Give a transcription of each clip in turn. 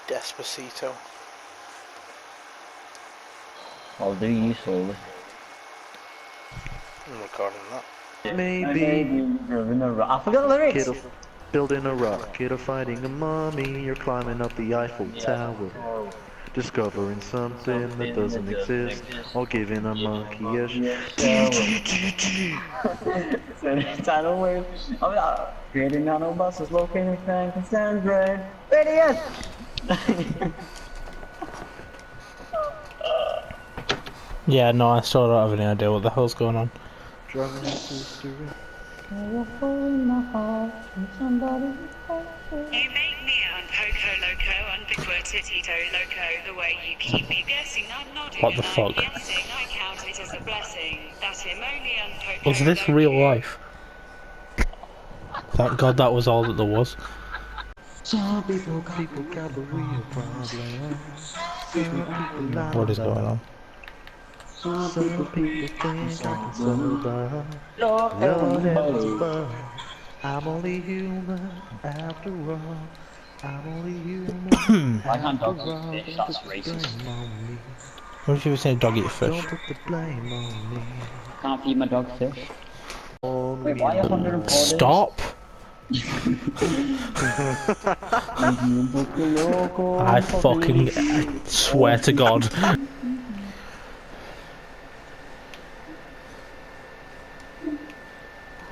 Despacito. I'll do you slowly. I'm recording that. Maybe I forgot the lyrics! building a rocket or fighting a mummy, you're climbing up the Eiffel Tower, discovering something that doesn't exist, or giving a monkey a Title word. Creating nanobuses located in Frankenstein's brain. Idiot! Yeah, no, I still don't have any idea what the hell's going on. driving a sister. You make me Poco Loco, Tito Loco, the way you keep me guessing, I'm nodding What the and fuck? I'm guessing, I count it as a blessing, that Emolian Poco Was this Loco. real life? Thank God that was all that there was. Some people got the real problems. Some people lie What is about. going on? Some people think I can solve that. Lord, Lord heavens everybody. above, I'm only human after all. I'm only human I can't after dog all. this fish, Don't that's put the racist. blame on me. What if you were saying dog eat Don't fish? put the blame on me. Can't feed my dog fish. On Wait, me why are and 104 days? Stop! I fucking swear to God.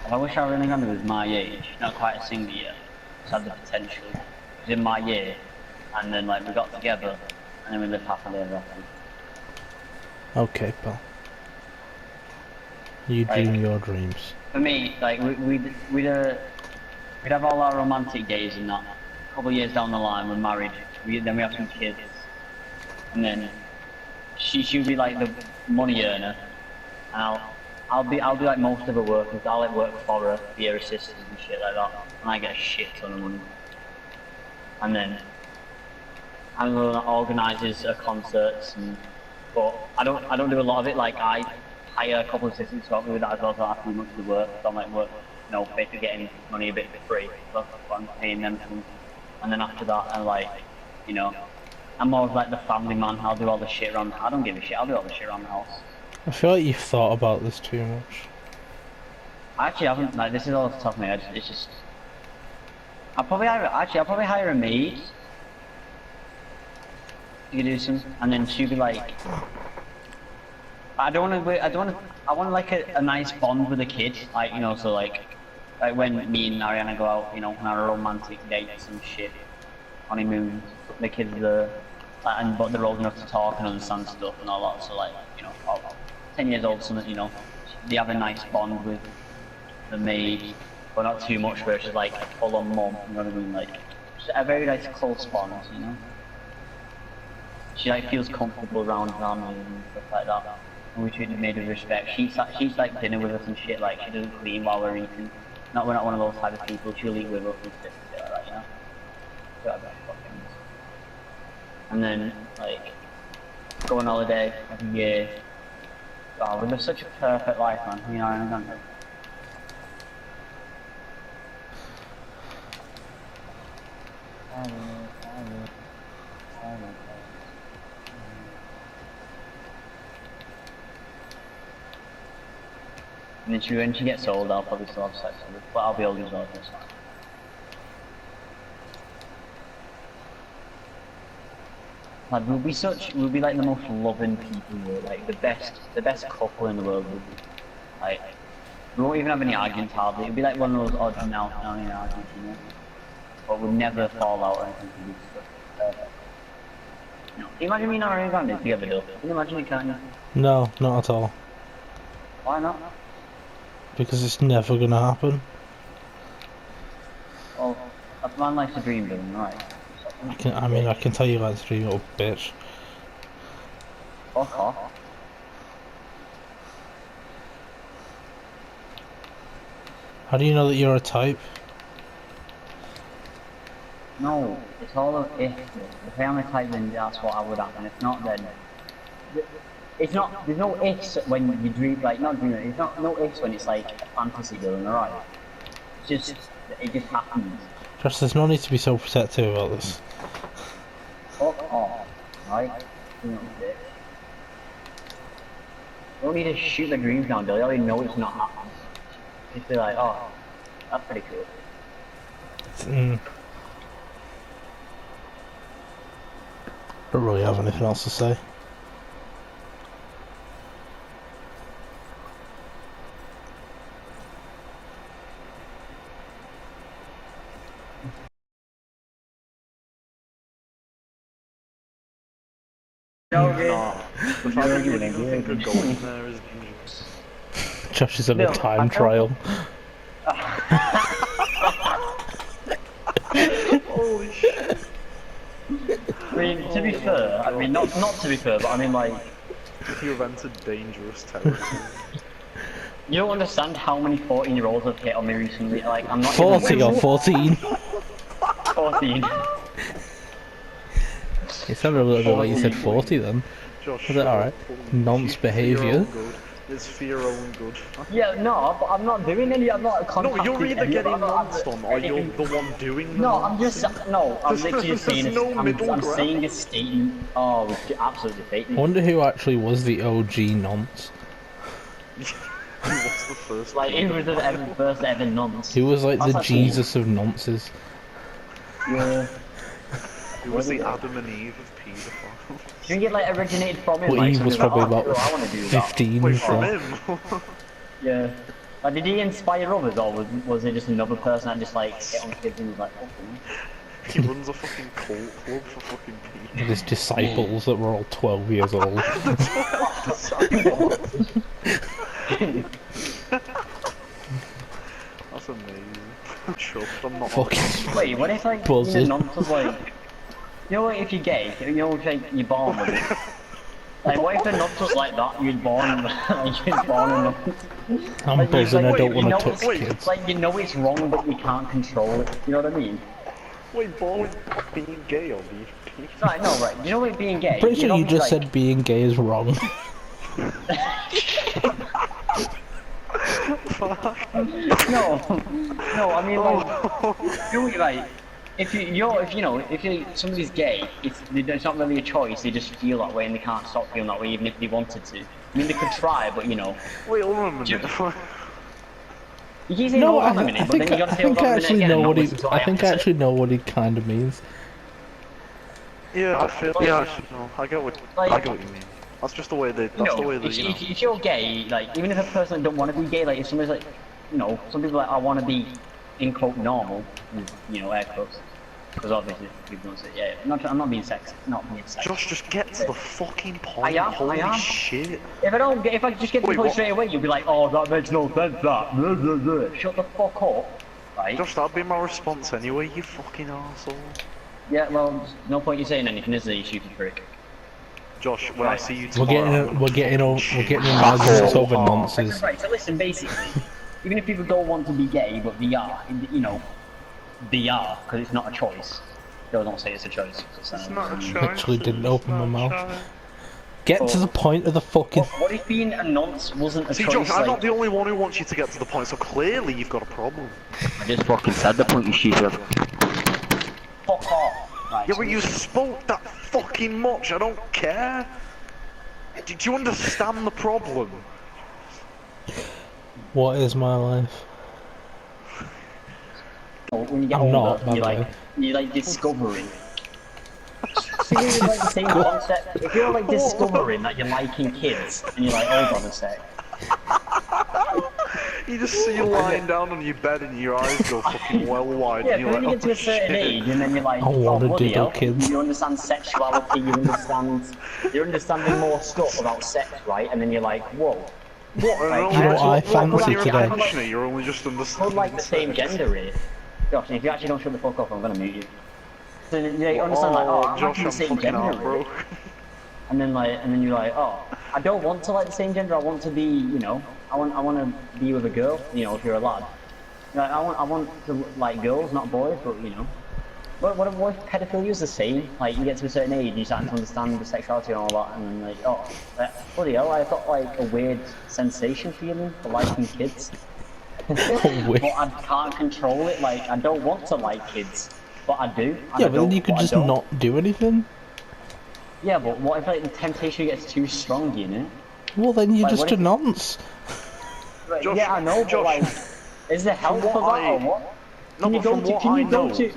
I wish Ariana Grande was my age, not quite a singer yet. Just had the potential. She was in my year, and then like we got together, and then we lived happily ever after. Okay, pal. You dream your dreams. For me, like we'd have all our romantic days and that. A couple of years down the line, we're married. Then we have some kids, and then she'll be like the money earner, and I'll be like most of her workers. I'll like work for her, be her assistant and shit like that, and I get a shit ton of money. And then I'm the one that organises her concerts, but I don't do a lot of it. Like I hire a couple of assistants to help me with that as well, so I have to do much of the work. So I'm like basically getting money a bit for free. So that's what I'm paying them for. And then after that, I'm like, I'm more of like the family man. I'll do all the shit around. I don't give a shit. I'll do all the shit around the house. I feel like you've thought about this too much. I actually haven't. Like this is all off the top of my head. It's just. I'll probably hire a maid. You can do some, and then she'll be like. I want like a nice bond with a kid, like so like when me and Ariana go out, on our romantic dates and shit, honeymoons, the kids are, but they're old enough to talk and understand stuff and all that, so like, 10 years old, something, they have a nice bond with the maid, but not too much where she's like full on mum, you know what I mean, like, just a very nice close bond, She like feels comfortable around family and stuff like that. And we treat the maid with respect. She's like dinner with us and shit, like she doesn't clean while we're eating. We're not one of those type of people, she'll eat with us and shit like that, And then, like, go on holiday every year. Oh, we live such a perfect life, man, don't we? And then when she gets old, I'll probably still have sex with her, but I'll be old as well this time. Like we'll be like the most loving people, like the best couple in the world. Like we won't even have any arguments hardly. It'll be like one of those odd now in Argentina, but we'll never fall out or anything. Can you imagine me and Ariana Grande together, though? Can you imagine it, can't you? No, not at all. Why not? Because it's never gonna happen. Well, a man likes to dream, doesn't he, right? I can tell you like to dream, little bitch. Fuck off. How do you know that you're a type? No, it's all of if. If I am a type, then that's what I would happen. If not, then it's not. There's no ifs when you dream, like not dreaming. It's not no ifs when it's like a fantasy going, alright? It just happens. Just there's no need to be so protective about this. off, right? You know, they don't need to shoot the dreams down, they already know it's not happening. Just be like, oh, that's pretty cool. Don't really have anything else to say. The fact that you would even think of going there is genius. Josh is on a time trial. Holy shit. I mean, to be fair, I mean, not to be fair, but I mean, like... You've entered dangerous territory. You don't understand how many 14-year-olds have hit on me recently, like, I'm not 40 or 14? 14. It sounded a little bit like you said 40 then. Josh, Is that alright? Nonce behaviour. It's for your own good. Yeah, no, but I'm not doing any, I'm not contacting. No, you're either any, getting I'm not- nonced on or you're the one doing the No, I'm nonce. just, no, I'm literally just saying, There's no middle I'm ground. saying a statement. Oh, it's absolutely I fake. wonder who actually was the OG nonce. Who was the first? Like, it was the first ever nonce. Who was like That's the actually- Jesus of nonces? Yeah. Who was the Adam and Eve of paedophiles? Do you think it like originated from him? Well, like, Eve was something probably like, oh, about I want to do that. 15. Wait, so- from him? Yeah. Like, did he inspire others, or was it just another person that just like hit on kids and was like, okay? He runs a fucking cult club for fucking people. His disciples that were all 12 years old. That's amazing. Chuffed, I'm not. Fucking Wait, what if like Buzzard. you know, nonce was like, you know, if you're gay, you know, like you're born with it. Like, what if the nonce was like that? You're born, like you're born a nonce. I'm Like, buzzing, I wait, don't you want know to touch it's- kids. Like, you know it's wrong, but you can't control it. You know what I mean? Wait, born being gay or being gay? Right, no, right. You know what being gay? Pretty sure know, you just like, said being gay is wrong. No, no. I mean, like, you like, if somebody's gay, it's not really a choice. They just feel that way, and they can't stop feeling that way, even if they wanted to. I mean, they could try, but you know. Wait, hold on a minute. You keep saying No, hold on a I minute, but then you gotta say hold on a minute actually again know and not what he. listen to what I have think to I say. actually know what he kind of means. Yeah, I feel. Yeah, no, I get what. Like- I get what you mean. That's just the way they. That's You the know, way they. You know. if you're gay, like, even if a person don't want to be gay, like, if somebody's like, you know, some people are like, I want to be, in quote, normal, with, you know, air quotes. Because obviously, people don't say, yeah, I'm not being sexist, not being sexist. Josh, just get to the fucking point. I am. Holy shit. If I just get to the Wait, point what? straight away, you'll be like, oh, that makes no sense, that. Shut the fuck up, right? Josh, that'd be my response anyway. You fucking arsehole. Yeah, well, there's no point you saying anything, is there, you stupid prick? Josh, when I Right. see you We're tomorrow, getting in arguments over nonces. Right, so listen, basically, even if people don't want to be gay, but they are, you know, they are, because it's not a choice. Don't say it's a choice. It's not a choice. Literally didn't it's open my not a mouth. choice. Get to the point of the fucking. What if being a nonce wasn't a See, choice? Josh, I'm like... not the only one who wants you to get to the point, so clearly you've got a problem. I just fucking said the point, you stupid. Fuck off. Right, Yeah, but you spoke that fucking much, I don't care. Did you understand the problem? What is my life? when you get I'm older, not, by the way. you're like discovering. See, it's like the same concept. If you're like discovering that you're liking kids, and you're like, hold on a sec. You just see you lying down on your bed and your eyes go fucking well wide, Yeah, and but you're then you like, get to oh a certain shit. age, and then you're like, I wanna bloody diddle hell. kids. You understand sexuality, you're understanding more stuff about sex, right? And then you're like, whoa. What? Like, You know what I fancy You're a today? pensioner, you're only just We're understanding like the same sex. gender here. Josh, if you actually don't shut the fuck up, I'm gonna mute you. So yeah, you understand like, oh, I'm Josh, the I'm same fucking gender. heartbroken. And then you're like, oh, I don't want to like the same gender. I want to be, you know, I want to be with a girl. You know, if you're a lad, like, I want to like girls, not boys. But you know, what if pedophilia is the same? Like you get to a certain age, and you start to understand the sexuality and all that, and then like, oh, bloody hell, I've got like a weird sensation feeling for liking kids. But I can't control it. Like I don't want to like kids, but I do. and Yeah, I but then don't, you could but I just don't. not do anything. Yeah, but what if like the temptation gets too strong, you know? Well, then you're Like, just what a if- nonce. Like, Josh, yeah, I know, but Josh, like, is there help from for what that or what? No, Can you but go from to? what Can I you go know, to?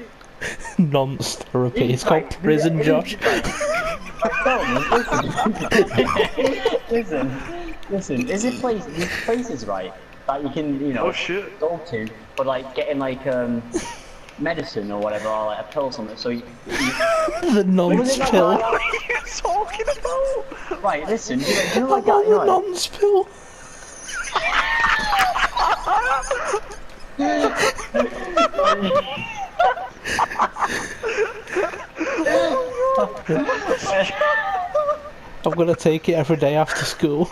Nonce therapy. It's called Right, prison, it is, Josh. Right, listen. Is it these places right that you can, you know, Oh, shit. go to for like getting like medicine or whatever, or like a pill or something. So The nonce like pill. that? what are you talking about? Right, listen, you know like I'm that, you know, on the nonce pill. I'm gonna take it every day after school.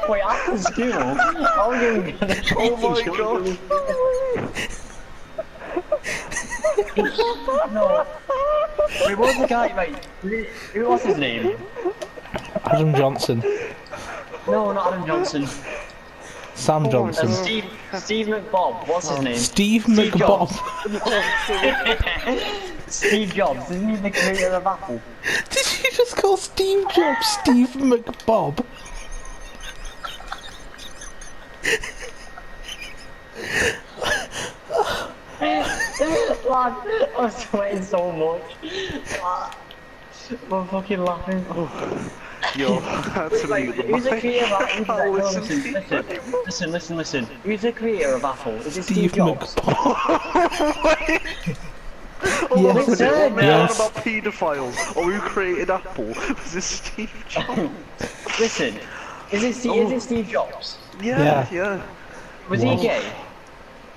Wait, after school? How are you gonna Oh my god. No. Wait, what was the guy, right? Who was his name? Adam Johnson. No, not Adam Johnson. Sam Johnson. Steve McBob. What's his name? Steve Steve McBob. Steve Jobs. Isn't he the creator of Apple? Did you just call Steve Jobs Steve McBob? Lad, I'm sweating so much. I'm fucking laughing. Yo, that's Like, the who's the creator of Apple? can't No, listen. Who's the creator of Apple? Is it Steve Jobs? McBob. Hold on a Yes. minute, what man Yes. about paedophiles? Or who created Apple? Was this Steve Jobs? Listen, is it Steve Jobs? Yeah. Was he gay?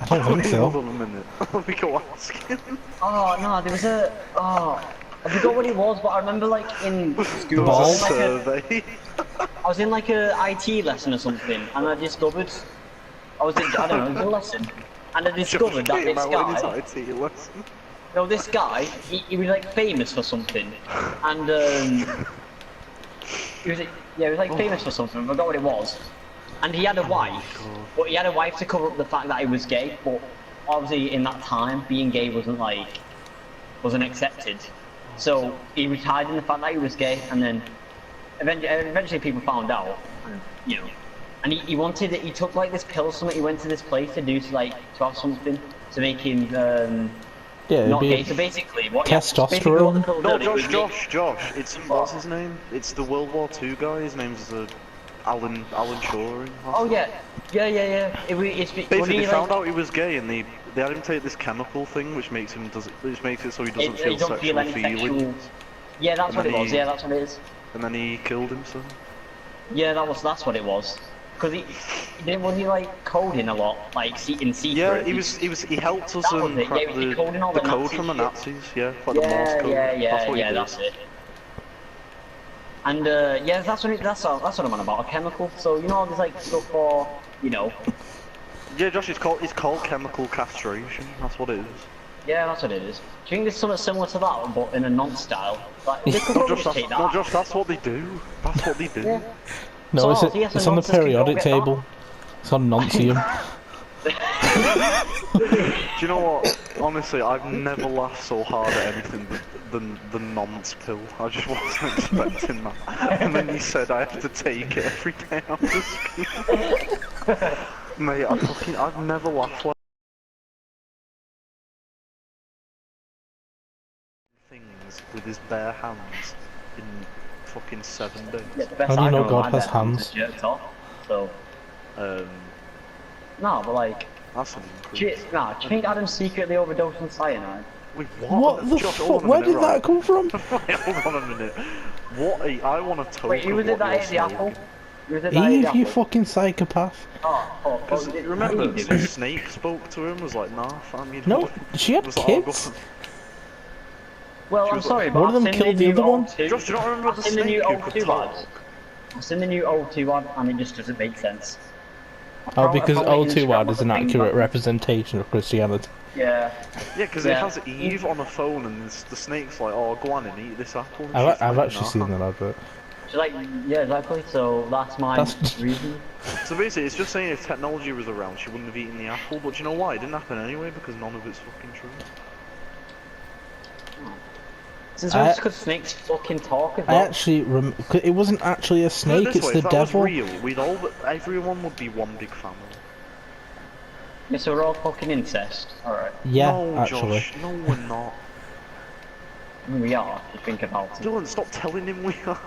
I don't think Hold so. on a minute. Let me go ask him. Oh no, there was a. Oh, I forgot what it was, but I remember like in school. There I was was, a in, like, survey. I was in like a IT lesson or something, and I discovered. I don't know, it was a lesson, and I discovered that this guy. IT lesson. No, this guy, he was like famous for something, and he was like famous for something. I forgot what it was, and he had a wife, but he had a wife to cover up the fact that he was gay. But obviously, in that time, being gay wasn't accepted. So he was hiding the fact that he was gay, and then eventually people found out, and, you know. And he took like this pill or something. He went to this place to have something to make him Yeah, it'd not be gay. So basically, what testosterone. No, Josh. It's what's his name? It's the World War II guy. His name's Alan Turing. Oh yeah. Basically, they found out he was gay, and they had him take this chemical thing, which makes it so he doesn't feel sexual feelings. Yeah, that's what it was. Yeah, that's what it is. And then he killed himself. Yeah, that's what it was. Because was he like coding a lot, like in secret? Yeah, he helped us That was it, crack yeah, he was the coding all the code Nazi from the shit. Nazis. Yeah, like the Morse code. That's what he did. That's it. And yeah, that's what I'm on about, a chemical. So you know all this like stuff for, you know. Yeah, Josh, it's called chemical castration. That's what it is. Yeah, that's what it is. Do you think there's something similar to that, but in a non-style? Like, they could No, probably Josh, just take that. no, Josh, that's what they do. That's what they do. Yeah. No, So, it's, yes, it's and on the nonces can go periodic get table. It's on Noncium. Do you know what? Honestly, I've never laughed so hard at anything than the nonce pill. I just wasn't expecting that. And then you said I have to take it every day after school. Mate, I've never laughed like things with his bare hands in fucking 7 days. Yeah, the best How do you I know know God my has dad hands? was jerked off, so Um, no, but like, that's an do increase. you think Adam secretly overdosed on cyanide? Wait, What the Josh, hold fuck? on a Where minute, did right? that come from? Wait, hold on a minute. I want to token Wait, who was it what that you're ate the apple? smoking. Who was it that ate Eve, the you apple? fucking psychopath. Oh, Because did remember, Eve do the it? snake spoke to him, was like, nah, fam, you No, don't. she had Was like, "Oh, kids. go Well, She I'm was sorry, like- but One of them I've seen killed the the new other one? O2. Josh, do you not remember I've the seen the snake new who could O2 talk? ads. I've seen the new O2 ad, and it just doesn't make sense. Oh, because Apparently O2 Instagram ad was is a an thing accurate back- representation of Christianity. Yeah. Yeah, because Yeah. it has Eve on a phone, and the snake's like, oh, go on and eat this apple. And I've she's I've like, actually nah. seen that advert. She's like, yeah, exactly. So that's my That's- reason. So basically, it's just saying if technology was around, she wouldn't have eaten the apple. But do you know why? It didn't happen anyway, because none of it's fucking true. Since it's because snakes fucking talk as I well. actually it wasn't actually a Put it snake. this It's way, the if that devil. was real, everyone would be one big family. Yeah, so we're all fucking incest. Alright. Yeah, no, actually. Josh, no, we're not. I mean, we are, if you think about it. Dylan, stop telling him we are.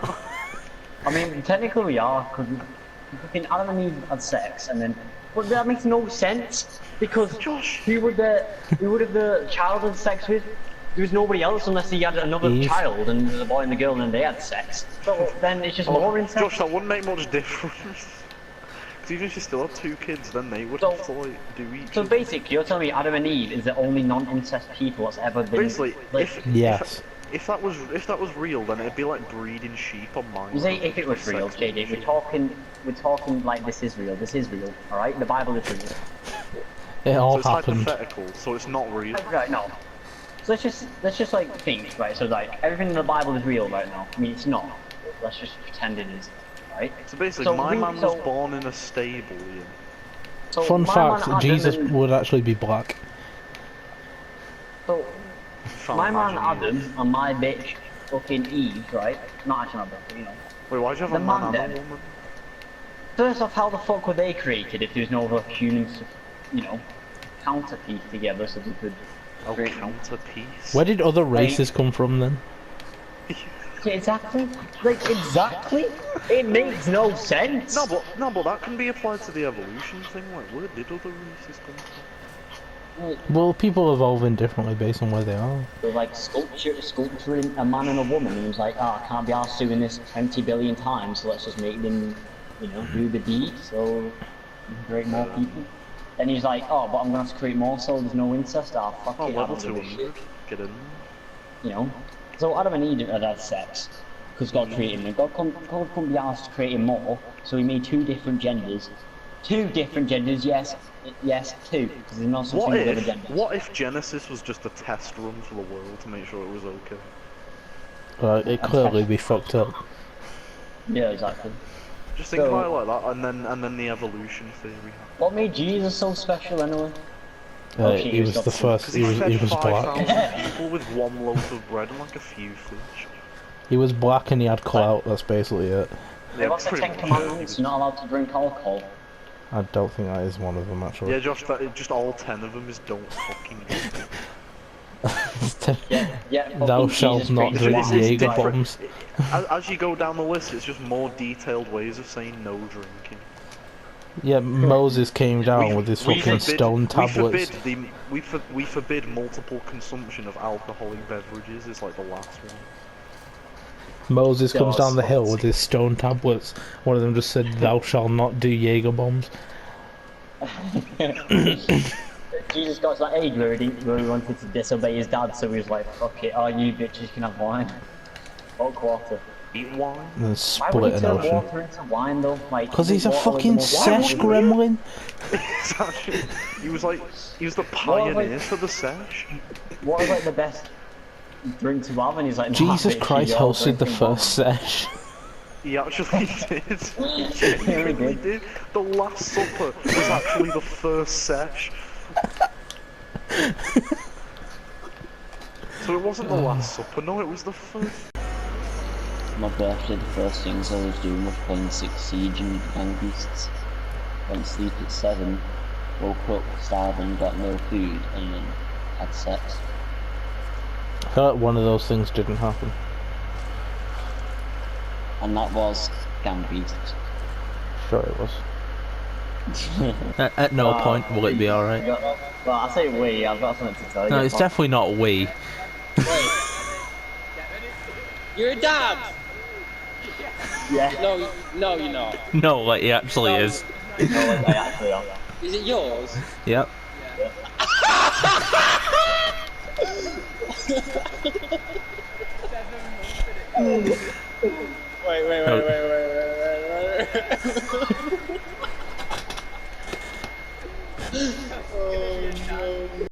I mean, technically we are, because fucking Adam and Eve had sex, and then... But that makes no sense, because Josh. who would the child had sex with? There was nobody else unless he had another Eve. child, and there's a boy and a girl, and then they had sex. So then it's just more incest. Josh, that wouldn't make much difference. Because even if you still had 2 kids, then they would have to like do each. So other. basically, you're telling me Adam and Eve is the only non-incest people that's ever been... Basically, like, Yes. if that was real, then it'd be like breeding sheep on mine. you say if it was real, JD, we're talking like this is real, alright? The Bible is real. It all So it's happened. hypothetical, so it's not real. Right, no. So let's just like think, right? So like everything in the Bible is real right now. I mean, it's not. Let's just pretend it is, right? So basically, So my who- man so- was born in a stable, yeah. So Fun my fact: man Adam Jesus and- would actually be black. So Can't my man imagine Adam and my bitch fucking Eve, right? Not actually not bitch, but you know. Wait, why'd you have the a man man and a then- woman? First off, how the fuck were they created if there's no other human, you know, counterpiece together so they could Oh, create? counterpiece. Where did other races come from then? Yeah, exactly. Like exactly. It makes no sense. No, but that can be applied to the evolution thing. Like, where did other races come from? Well, people evolving differently based on where they are. They're like sculpturing a man and a woman, and he was like, I can't be arsed doing this 20 billion times, so let's just make them, you know, do the deed, so we can create more people. Then he's like, oh, but I'm gonna have to create more, so there's no incest. Ah, fuck Oh, it, I level don't give a 200. shit. Get in. You know. So Adam and Eve had had sex, because God created them. God couldn't be asked to create him more, so he made 2 different genders. 2 different genders, yes, 2, because there's no such thing as other genders. What if Genesis was just a test run for the world to make sure it was okay? It clearly be fucked up. Yeah, exactly. Just think So- about it like that, and then the evolution theory. What made Jesus so special anyway? Oh, shit, He was the first. Because He was fed black. 5,000 people with 1 loaf of bread and like a few fish. He was black and he had clout. That's basically it. Yeah, What's the pretty 10 much, Commandments? You're not allowed to drink alcohol. I don't think that is one of them actually. Yeah, Josh, just all 10 of them is don't fucking drink. Yeah. Thou fucking shalt Jesus not preached drink once, Jaeger right? bombs. As you go down the list, it's just more detailed ways of saying no drinking. Yeah, Moses came down with his fucking stone tablets. We forbid multiple consumption of alcoholic beverages. Is like the last one. Moses comes Yeah, down the hill with his stone tablets. One of them just said, "Thou shalt not do Jaeger bombs." Jesus got to that age where he wanted to disobey his dad, so he was like, fuck it, all you bitches can have wine. Fuck water. Eat wine. And then Why would split he an turn ocean. water into wine though? Like, Because he's a water was the fucking most sesh powerful- gremlin. He was the pioneer for the sesh. What was like the best drink to have? And he's like, nah, Jesus bitch, Christ you're hosted the drinking first sesh. He actually did. He genuinely did. The Last Supper was actually the first sesh. So it wasn't the Last Supper, no, it was the first. My birthday, the first things I was doing was playing 6 Siege and Gang Beasts. Went to sleep at 7, woke up starving, got no food, and then had sex. I feel like one of those things didn't happen. And that was Gang Beasts. Sure it was. At no point will it be alright. Well, I say we, I've got something to tell you. No, it's definitely not we. Wait. You're a dad? Yeah. No, you're not. No, like he actually is. No, I actually am. Is it yours? Yep. Wait.